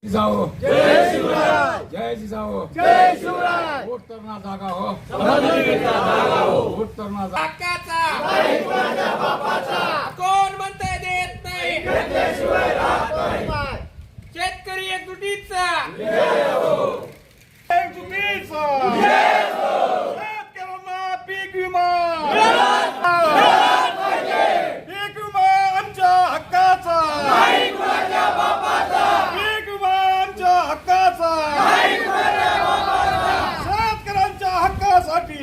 जिजाऊ जय शिवराय, जय जिजाऊ जय Shivray. Vote करना जागा हो, समाजाचा जागा हो, वोट करना हक्काचा नाही कोणाच्या बापाचा, कोण म्हणते देत नाही घेतल्याशिवाय राहत नाही। शेतकरी एकजुटीचा विजय हो, एकजुटीचा विजय हो। शेतकऱ्यांना पीक विमा पाहिजे, पीक विमा आमच्या हक्काचा नाही कोणाच्या बापाचा, पीक विमा आमच्या हक्काचा नाही कोणाच्या बापाचा। शेतकऱ्यांच्या हक्कासाठी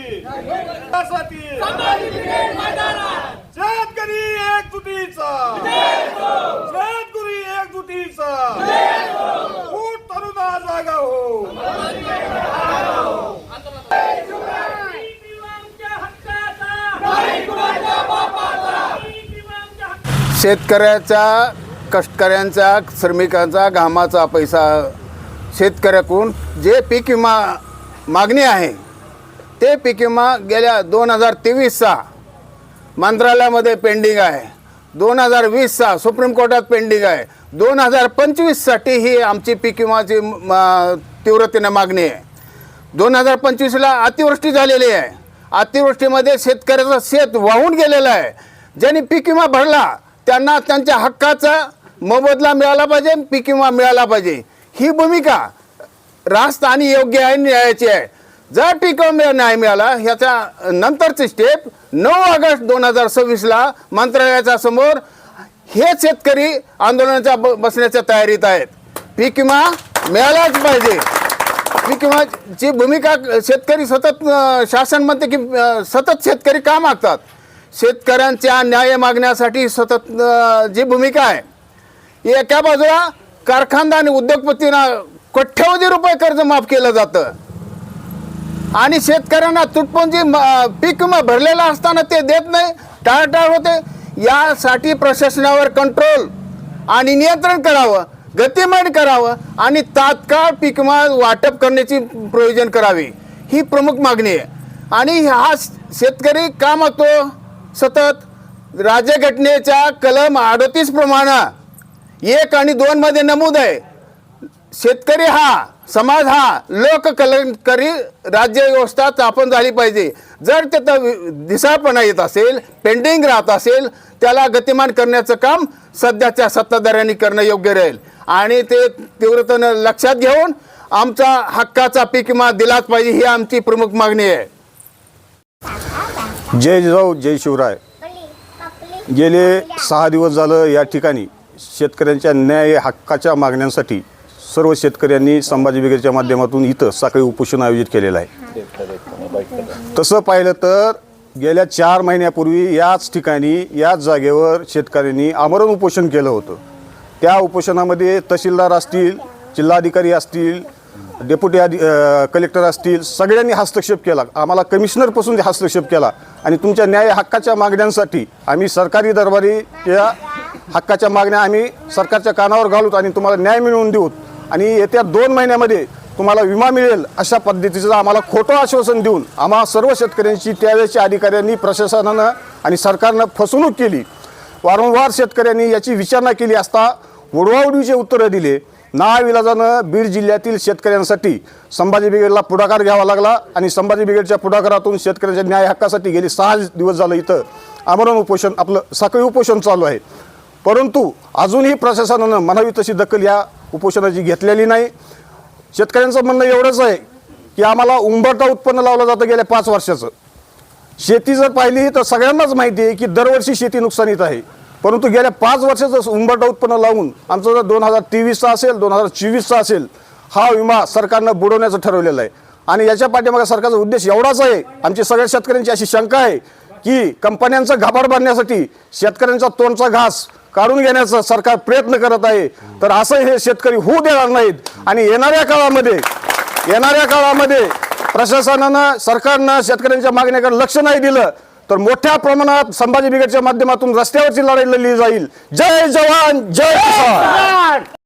समाज ब्रिगेड मैदानात शेतकरी एकजुटीचा विजय हो, शेतकरी एकजुटीचा विजय हो। ऊट तरुणा जागा हो नाही कोणाच्या बापाचा। शेतकऱ्याचा, कष्टकऱ्यांचा, श्रमिकांचा घामाचा पैसा शेतकऱ्याकडून जे पीक विमा मागणी आहे ते पीक विमा गेल्या 2023चा मंत्रालयामध्ये पेंडिंग आहे, 2020चा सुप्रीम कोर्टात पेंडिंग आहे, 2025साठी ही आमची पीक विमाची तीव्रतेने मागणी आहे। 2025ला अतिवृष्टी झालेली आहे, अतिवृष्टीमध्ये शेतकऱ्याचं शेत वाहून गेलेलं आहे। ज्यांनी पीक विमा भरला त्यांना त्यांच्या हक्काचा मोबदला मिळाला पाहिजे, पीक विमा मिळाला पाहिजे। ही भूमिका रास्त आणि योग्य आहे, न्यायाची आहे। जर पीक विमा नाही मिळाला ह्याच्या नंतरची स्टेप 9 ऑगस्ट 2026ला मंत्रालयाच्या समोर हे शेतकरी आंदोलनाच्या बसण्याच्या तयारीत आहेत। पीक विमा मिळालाच पाहिजे। पीक विमाची भूमिका शेतकरी सतत शासन म्हणते की सतत शेतकरी का मागतात, शेतकऱ्यांच्या न्याय मागण्यासाठी सतत जी भूमिका आहे। एका बाजूला कारखानदार आणि उद्योगपतींना कोट्यवधी रुपये कर्ज माफ केलं जातं आणि शेतकऱ्यांना तुटपुंजी पीक विमा भरलेला असताना ते देत नाही, टाळाटाळ होते। यासाठी प्रशासनावर कंट्रोल आणि नियंत्रण करावं, गतिमान करावं आणि तात्काळ पीक विमा वाटप करण्याची प्रयोजन करावे, ही प्रमुख मागणी आहे। आणि हा शेतकरी का मागतो सतत, राज्यघटनेच्या कलम 38 प्रमाणे 1 आणि 2 मध्ये नमूद आहे, शेतकरी हा समाज हा लोककल्याणकारी राज्य व्यवस्था स्थापन झाली पाहिजे। जर त्याचा दिसाळपणा येत असेल, पेंडिंग राहत असेल, त्याला गतिमान करण्याचं काम सध्याच्या सत्ताधाऱ्यांनी करणं योग्य राहील आणि ते तीव्रतेनं लक्षात घेऊन आमचा हक्काचा पीक विमा दिलाच पाहिजे, ही आमची प्रमुख मागणी आहे। जय जिजाऊ जय शिवराय। गेले 6 दिवस झालं या ठिकाणी शेतकऱ्यांच्या न्याय हक्काच्या मागण्यांसाठी सर्व शेतकऱ्यांनी संभाजी ब्रिगेडच्या माध्यमातून इथं सकाळी उपोषण आयोजित केलेलं आहे। तसं पाहिलं तर गेल्या 4 महिन्यापूर्वी याच ठिकाणी याच जागेवर शेतकऱ्यांनी आमरण उपोषण केलं होतं। त्या उपोषणामध्ये तहसीलदार असतील, जिल्हाधिकारी असतील, डेप्युटी कलेक्टर असतील, सगळ्यांनी हस्तक्षेप केला। आम्हाला कमिशनरपासून हस्तक्षेप केला आणि तुमच्या न्याय हक्काच्या मागण्यांसाठी आम्ही सरकारी दरबारी या हक्काच्या मागण्या आम्ही सरकारच्या कानावर घालूत आणि तुम्हाला न्याय मिळवून देऊत आणि येत्या 2 महिन्यामध्ये तुम्हाला विमा मिळेल अशा पद्धतीचं आम्हाला खोटं आश्वासन देऊन आम्हा सर्व शेतकऱ्यांची त्यावेळेच्या अधिकाऱ्यांनी, प्रशासनानं आणि सरकारनं फसवणूक केली। वारंवार शेतकऱ्यांनी याची विचारणा केली असता उडवाउडवीचे उत्तरं दिले। नाविलाजानं बीड जिल्ह्यातील शेतकऱ्यांसाठी संभाजी ब्रिगेडला पुढाकार घ्यावा लागला आणि संभाजी ब्रिगेडच्या पुढाकारातून शेतकऱ्यांच्या न्याय हक्कासाठी गेली 6 दिवस झालं इथं आमरण उपोषण, आपलं सकाळी उपोषण चालू आहे। परंतु अजूनही प्रशासनानं म्हणावी तशी दखल या उपोषणाची घेतलेली नाही। शेतकऱ्यांचं म्हणणं एवढंच आहे की आम्हाला उंबरठा उत्पन्न लावलं जातं गेल्या 5 वर्षाचं। शेती जर पाहिली तर सगळ्यांनाच माहिती आहे की दरवर्षी शेती नुकसानीत आहे, परंतु गेल्या 5 वर्षाचं उंबरठा उत्पन्न लावून आमचं जर 2023चा असेल, 2024चा असेल, हा विमा सरकारनं बुडवण्याचं ठरवलेलं आहे। आणि याच्या पाठीमागे सरकारचा उद्देश एवढाच आहे। आमची सगळ्या शेतकऱ्यांची अशी शंका आहे की कंपन्यांचं घाबाड बांधण्यासाठी शेतकऱ्यांचा तोंडचा घास काढून घेण्याचा सरकार प्रयत्न करत आहे। तर असं हे शेतकरी होऊ देणार नाहीत आणि येणाऱ्या काळामध्ये प्रशासनानं, सरकारनं शेतकऱ्यांच्या मागण्याकडे लक्ष नाही दिलं तर मोठ्या प्रमाणात संभाजी ब्रिगेडच्या माध्यमातून रस्त्यावरची लढाई लढली जाईल। जय जवान जय किसान।